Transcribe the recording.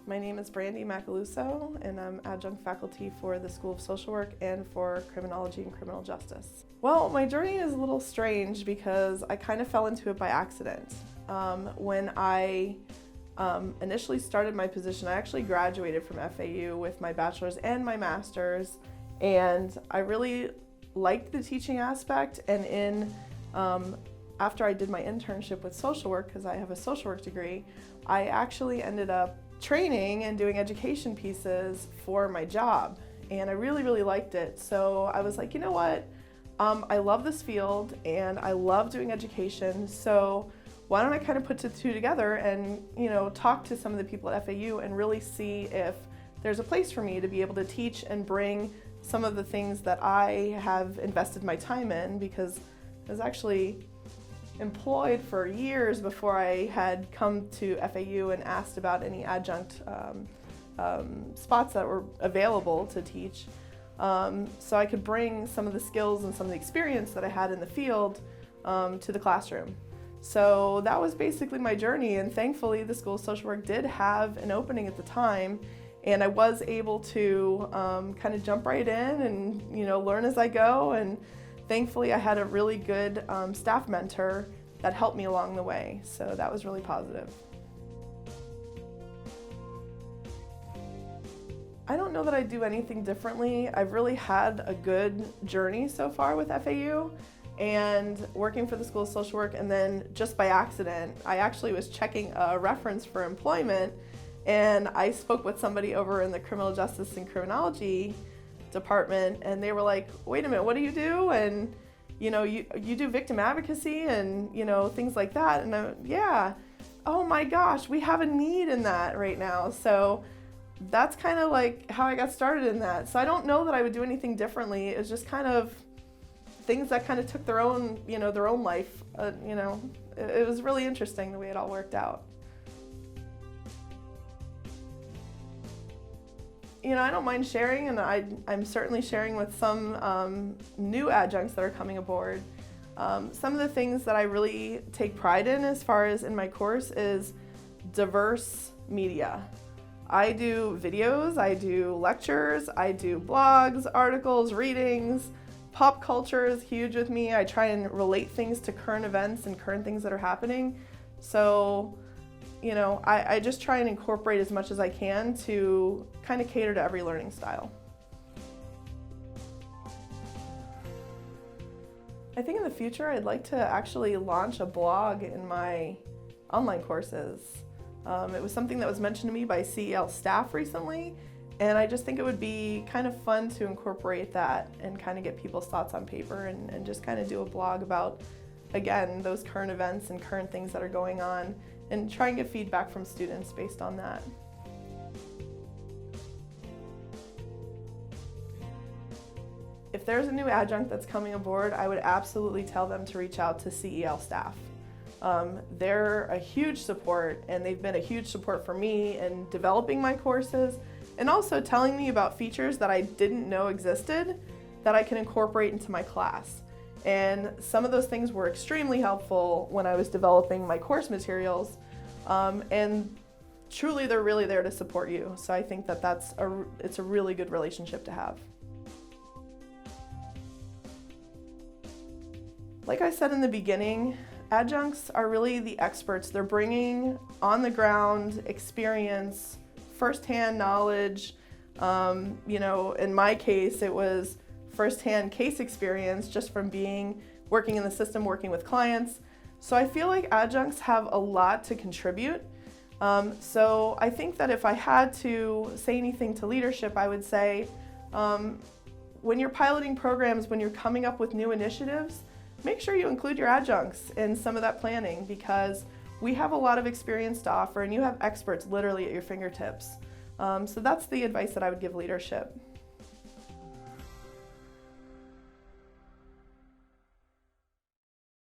My name is Brandy Macaluso, and I'm adjunct faculty for the School of Social Work and for Criminology and Criminal Justice. Well, my journey is a little strange because I kind of fell into it by accident. When I initially started my position, I actually graduated from FAU with my bachelor's and my master's, and I really liked the teaching aspect. And after I did my internship with social work, because I have a social work degree, I actually ended up training and doing education pieces for my job, and I really liked it. So I was like, you know what, I love this field and I love doing education, so why don't I kind of put the two together and talk to some of the people at FAU and really see if there's a place for me to be able to teach and bring some of the things that I have invested my time in, because I was actually employed for years before I had come to FAU and asked about any adjunct spots that were available to teach, so I could bring some of the skills and some of the experience that I had in the field to the classroom. So that was basically my journey, and thankfully the School of Social Work did have an opening at the time, and I was able to kind of jump right in and learn as I go. And thankfully, I had a really good staff mentor that helped me along the way, so that was really positive. I don't know that I do anything differently. I've really had a good journey so far with FAU and working for the School of Social Work, and then just by accident, I actually was checking a reference for employment, and I spoke with somebody over in the Criminal Justice and Criminology department, and they were like, wait a minute, what do you do? And you do victim advocacy and things like that. And yeah, oh my gosh, we have a need in that right now. So that's kind of like how I got started in that. So I don't know that I would do anything differently. It's just kind of things that kind of took their own life. It was really interesting the way it all worked out. I don't mind sharing, and I'm certainly sharing with some new adjuncts that are coming aboard. Some of the things that I really take pride in as far as in my course is diverse media. I do videos, I do lectures, I do blogs, articles, readings. Pop culture is huge with me. I try and relate things to current events and current things that are happening. So I just try and incorporate as much as I can to kind of cater to every learning style. I think in the future I'd like to actually launch a blog in my online courses. It was something that was mentioned to me by CEL staff recently, and I just think it would be kind of fun to incorporate that and kind of get people's thoughts on paper and just kind of do a blog about, again, those current events and current things that are going on, and try and get feedback from students based on that. If there's a new adjunct that's coming aboard, I would absolutely tell them to reach out to CEL staff. They're a huge support, and they've been a huge support for me in developing my courses and also telling me about features that I didn't know existed that I can incorporate into my class. And some of those things were extremely helpful when I was developing my course materials, and truly they're really there to support you. So I think that it's a really good relationship to have. Like I said in the beginning, adjuncts are really the experts. They're bringing on-the-ground experience, firsthand knowledge. In my case, it was firsthand case experience just from working in the system, working with clients. So I feel like adjuncts have a lot to contribute. So I think that if I had to say anything to leadership, I would say, when you're piloting programs, when you're coming up with new initiatives, make sure you include your adjuncts in some of that planning, because we have a lot of experience to offer and you have experts literally at your fingertips. So that's the advice that I would give leadership.